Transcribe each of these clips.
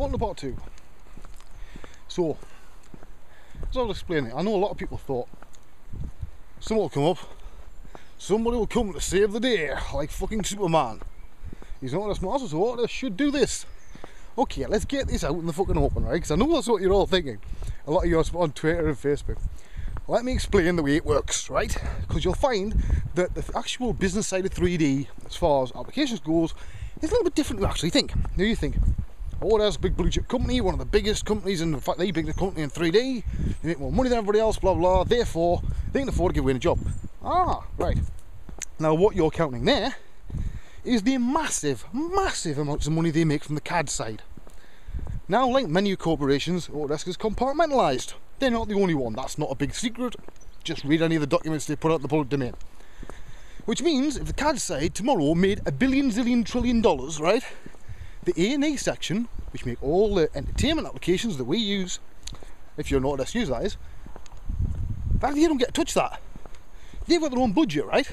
Welcome to part 2. So, as I was explaining, I know a lot of people thought someone will come up, somebody will come to save the day, like fucking Superman. He's not as smart as what, I should do this. Okay, let's get this out in the fucking open, right? Because I know that's what you're all thinking. A lot of you are on Twitter and Facebook. Let me explain the way it works, right? Because you'll find that the actual business side of 3D, as far as applications goes, is a little bit different than you actually think. Now you think, oh, there's a big blue chip company, one of the biggest companies, in fact, the biggest company in 3D, they make more money than everybody else, blah, blah, therefore, they can afford to give away a job. Ah, right. Now, what you're counting there is the massive, massive amounts of money they make from the CAD side. Now, like many corporations, Autodesk is compartmentalised. They're not the only one, that's not a big secret. Just read any of the documents they put out in the public domain. Which means, if the CAD side tomorrow made $1 billion, zillion, trillion, right? The A&E section, which make all the entertainment applications that we use, if you're an Autodesk user that is, they don't get to touch that. They've got their own budget, right?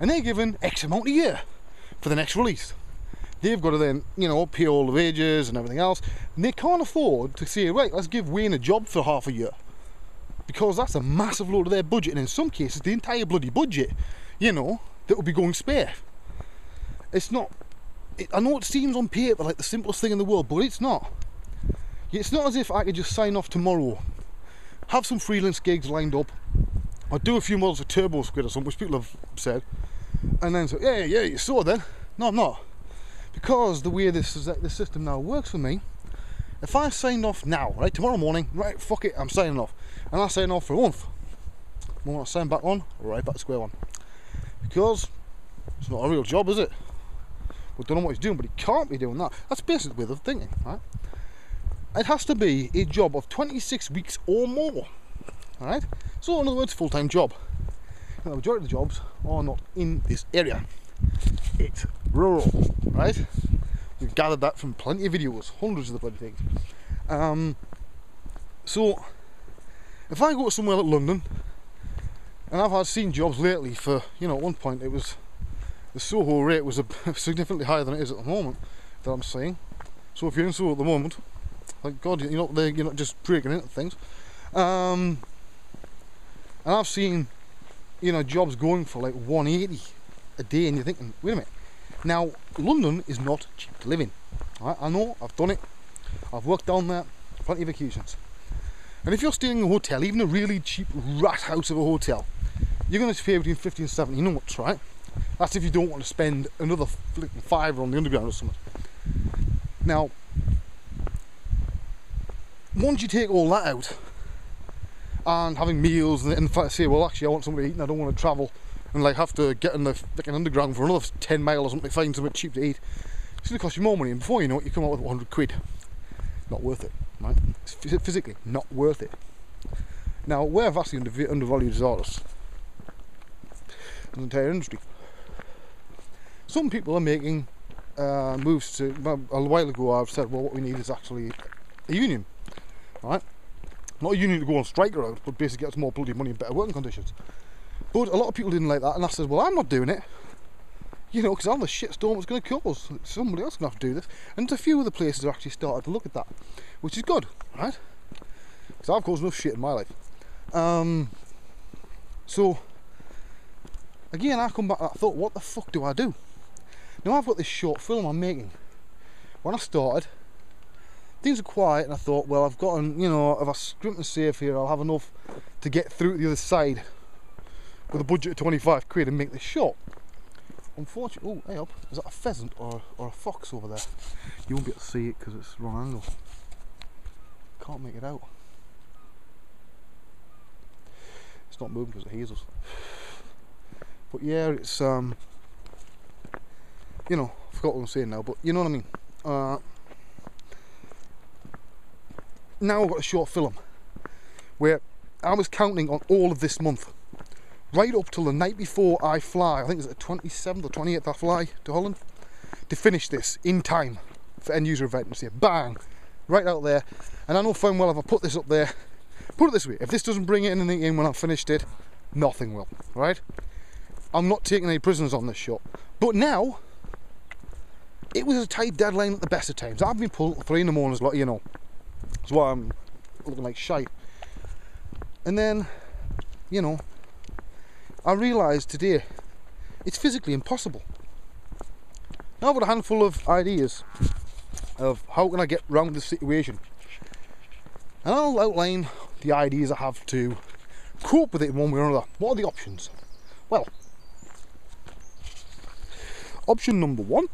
And they're given X amount a year for the next release. They've got to then, you know, pay all the wages and everything else, and they can't afford to say, right, let's give Wayne a job for half a year. Because that's a massive load of their budget, and in some cases, the entire bloody budget, you know, that would be going spare. It's not... I know it seems on paper like the simplest thing in the world, but it's not. It's not as if I could just sign off tomorrow, have some freelance gigs lined up, or do a few models of Turbo Squid or something, which people have said, and then say, yeah, you saw then. No, I'm not. Because the way this system now works for me, if I signed off now, right, tomorrow morning, right, fuck it, I'm signing off, and I sign off for a month, when I sign back on, right back to square one. Because it's not a real job, is it? We don't know what he's doing, but he can't be doing that. That's basically the way they're thinking, right? It has to be a job of 26 weeks or more, alright? So in other words, full-time job. And the majority of the jobs are not in this area. It's rural, right? We've gathered that from plenty of videos, hundreds of the bloody things. So, if I go to somewhere like London, and I've seen jobs lately for, you know, at one point it was, the Soho rate was significantly higher than it is at the moment, that I'm seeing. So if you're in Soho at the moment, thank God you're not there, you're not just breaking into things. And I've seen, you know, jobs going for like 180 a day, and you're thinking, wait a minute. Now, London is not cheap to live in. Right? I know, I've done it. I've worked down there, plenty of occasions. And if you're staying in a hotel, even a really cheap rat house of a hotel, you're going to pay between 50 and 70 nuts, right? That's if you don't want to spend another £5 on the underground or something. Now, once you take all that out, and having meals, and in fact say, well, actually I want something to eat and I don't want to travel and like have to get in the fucking underground for another 10 miles or something to find something cheap to eat, it's going to cost you more money, and before you know it, you come out with 100 quid. Not worth it, right? It's physically not worth it. Now, we're vastly undervalued as artists in the entire industry. Some people are making moves to, a while ago I've said, well, what we need is actually a union, right? Not a union to go on strike around, but basically get us more bloody money and better working conditions. But a lot of people didn't like that, and I said, well, I'm not doing it, you know, because I'm the shitstorm it's going to cause. Somebody else is going to have to do this. And a few of the places have actually started to look at that, which is good, right? Because I've caused enough shit in my life. So, again, I come back and I thought, what the fuck do I do? Now, I've got this short film I'm making. When I started, things were quiet, and I thought, well, I've got, you know, if I scrimp and save here, I'll have enough to get through to the other side with a budget of 25 quid and make this short. Unfortunately, oh, hey up, is that a pheasant or a fox over there? You won't be able to see it because it's the wrong angle. Can't make it out. It's not moving because of hazels. But yeah, it's, you know, I forgot what I'm saying now, but you know what I mean. Now I've got a short film where I was counting on all of this month, right up till the night before I fly. I think it's the 27th or 28th I fly to Holland, to finish this in time for end user event, and say bang, right out there. And I know fine well if I put this up there, put it this way, if this doesn't bring anything in when I've finished it, nothing will, right? I'm not taking any prisoners on this shot. But now, it was a tight deadline at the best of times. I've been pulling at 3 in the morning, like, you know. That's why I'm looking like shite. And then, you know, I realised today it's physically impossible. Now I've got a handful of ideas of how can I get around this situation. And I'll outline the ideas I have to cope with it in one way or another. What are the options? Well, option number 1,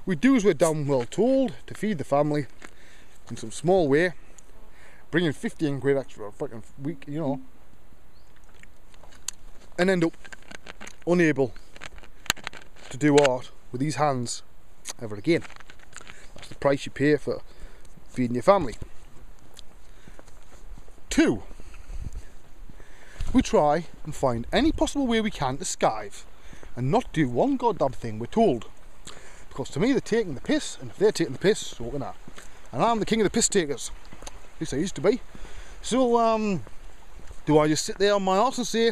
we do as we're damn well told to feed the family in some small way, bring in 15 quid extra a fucking week, you know, and end up unable to do art with these hands ever again. That's the price you pay for feeding your family. 2, we try and find any possible way we can to skive and not do one goddamn thing we're told. Because to me they're taking the piss, and if they're taking the piss, so can I. And I'm the king of the piss takers. At least I used to be. So, do I just sit there on my arse and say,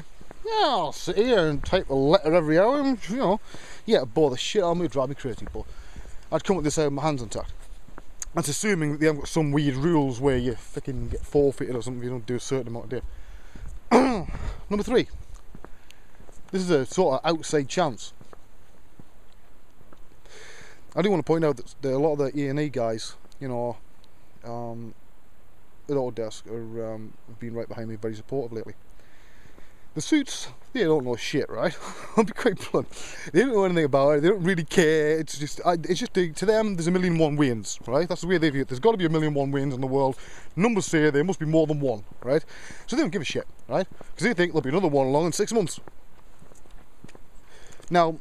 yeah, I'll sit here and type a letter every hour, and, you know, yeah, it'd bore the shit out of me, it'd drive me crazy, but I'd come up with this out with my hands intact. That's assuming that they haven't got some weird rules where you fucking get forfeited or something if you don't do a certain amount of day. Number 3. This is a sort of outside chance. I do want to point out that a lot of the E&E guys, you know, at Autodesk have been right behind me, very supportive lately. The suits, they don't know shit, right? I'll be quite blunt. They don't know anything about it. They don't really care. It's just to them, there's 1,000,001 Waynes, right? That's the way they view it. There's got to be 1,000,001 Waynes in the world. Numbers say there must be more than one, right? So they don't give a shit, right? Because they think there'll be another one along in 6 months. Now,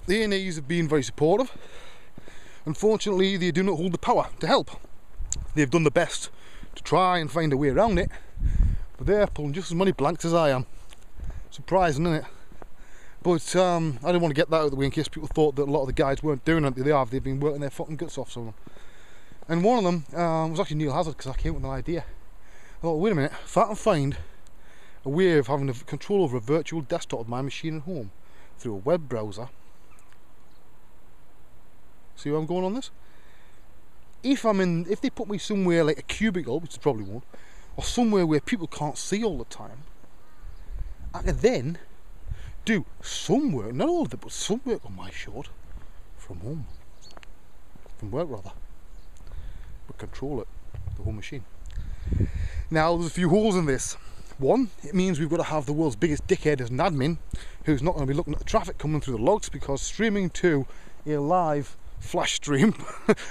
the A&Es have been very supportive. Unfortunately, they do not hold the power to help. They've done the best to try and find a way around it, but they're pulling just as many blanks as I am. Surprising, isn't it? But I didn't want to get that out of the way in case people thought that a lot of the guys weren't doing it. They have. They've been working their fucking guts off, some of them. And one of them was actually Neil Hazard, because I came up with an idea. I thought, wait a minute, if I can find a way of having control over a virtual desktop of my machine at home through a web browser. See where I'm going on this? If they put me somewhere like a cubicle, which they probably won't, or somewhere where people can't see all the time, I could then do some work, not all of it, but some work on my short from home. From work rather. But control it, the whole machine. Now there's a few holes in this. One, it means we've got to have the world's biggest dickhead as an admin who's not going to be looking at the traffic coming through the logs, because streaming to a live flash stream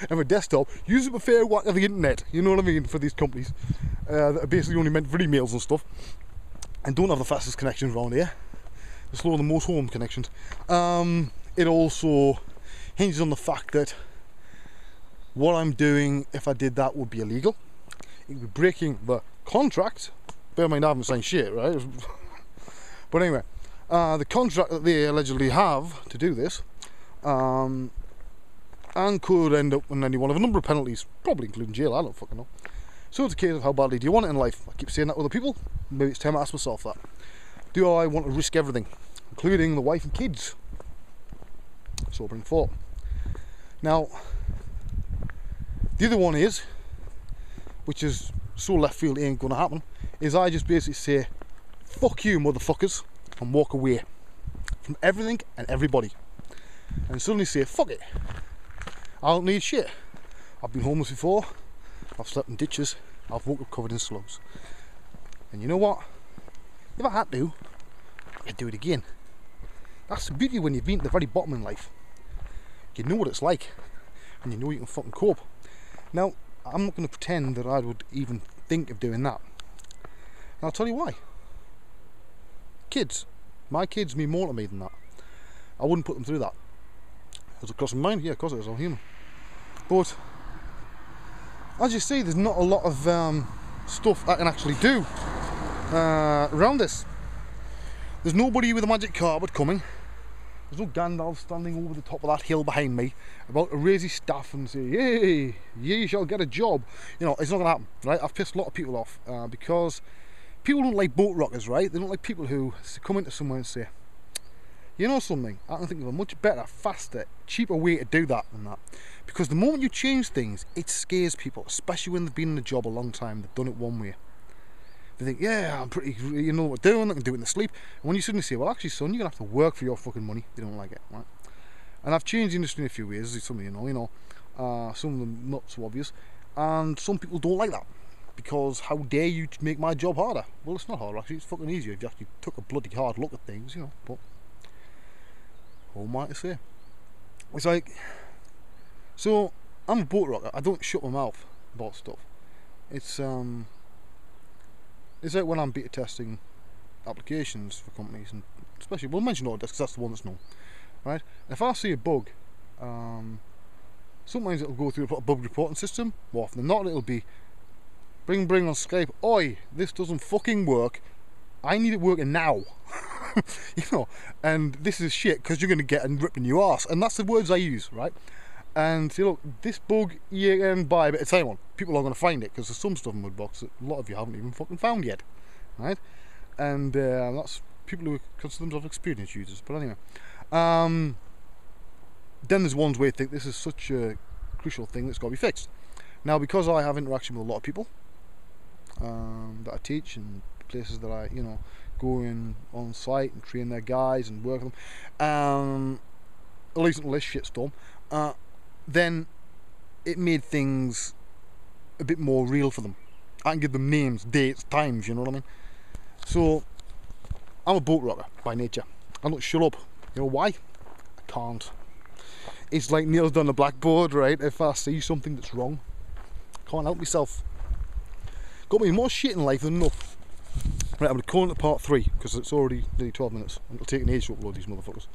of a desktop uses a fair whack of the internet, you know what I mean, for these companies that are basically only meant for emails and stuff, and don't have the fastest connections around here. They're slower than most home connections. It also hinges on the fact that what I'm doing, if I did that, would be illegal. It would be breaking the contract. Bear in mind I haven't signed shit, right? But anyway, the contract that they allegedly have to do this, and could end up in any one of a number of penalties, probably including jail, I don't fucking know. So it's a case of how badly do you want it in life. I keep saying that to other people, maybe it's time I ask myself that. Do I want to risk everything, including the wife and kids? Sobering thought. Now, the other one is, which is so left field it ain't gonna happen, is I just basically say, fuck you motherfuckers, and walk away from everything and everybody. And suddenly say, fuck it, I don't need shit. I've been homeless before, I've slept in ditches, I've woke up covered in slugs. And you know what? If I had to, I could do it again. That's the beauty when you've been at the very bottom in life. You know what it's like, and you know you can fucking cope. Now, I'm not going to pretend that I would even think of doing that. And I'll tell you why. Kids. My kids mean more to me than that. I wouldn't put them through that. Was it crossing my mind? Yeah, of course it is, I'm human. But, as you see, there's not a lot of stuff I can actually do around this. There's nobody with a magic carpet coming. There's no Gandalf standing over the top of that hill behind me about to raise his staff and say, "Hey, ye shall get a job." You know, it's not going to happen, right? I've pissed a lot of people off because people don't like boat rockers, right? They don't like people who come into somewhere and say, You know something? I can think of a much better, faster, cheaper way to do that than that. Because the moment you change things, it scares people, especially when they've been in the job a long time, they've done it one way. They think, yeah, I'm pretty, you know what I'm doing, I can do it in the sleep. And when you suddenly say, well, actually, son, you're going to have to work for your fucking money, they don't like it, right? And I've changed the industry in a few ways, as some of you know, some of them not so obvious. And some people don't like that. Because how dare you make my job harder? Well, it's not harder, actually, it's fucking easier if you actually took a bloody hard look at things, you know, but what am I to say? It's like, so I'm a boat rocker. I don't shut my mouth about stuff. It's like when I'm beta testing applications for companies, and especially, we'll mention Autodesk because that's the one that's known, right? And if I see a bug, sometimes it'll go through a bug reporting system. More often than not, it'll be bring on Skype. Oi, this doesn't fucking work. I need it working now. You know, and this is shit because you're going to get and ripping your ass, and that's the words I use, right? And say, look, this bug you can buy a bit of time on. People are going to find it because there's some stuff in Woodbox that a lot of you haven't even fucking found yet, right? And that's people who consider themselves experienced users. But anyway, then there's ones where you think this is such a crucial thing that's got to be fixed. Now, because I have interaction with a lot of people that I teach and places that I, you know, go in on site and train their guys and work with them, at least until this shitstorm, then it made things a bit more real for them. I can give them names, dates, times, you know what I mean? So, I'm a boat rocker by nature. I don't shut up. You know why? I can't. It's like nails down the blackboard, right? If I see something that's wrong, I can't help myself. Got me more shit in life than enough. Right, I'm going to call it part 3 because it's already nearly 12 minutes and it'll take an age to upload these motherfuckers.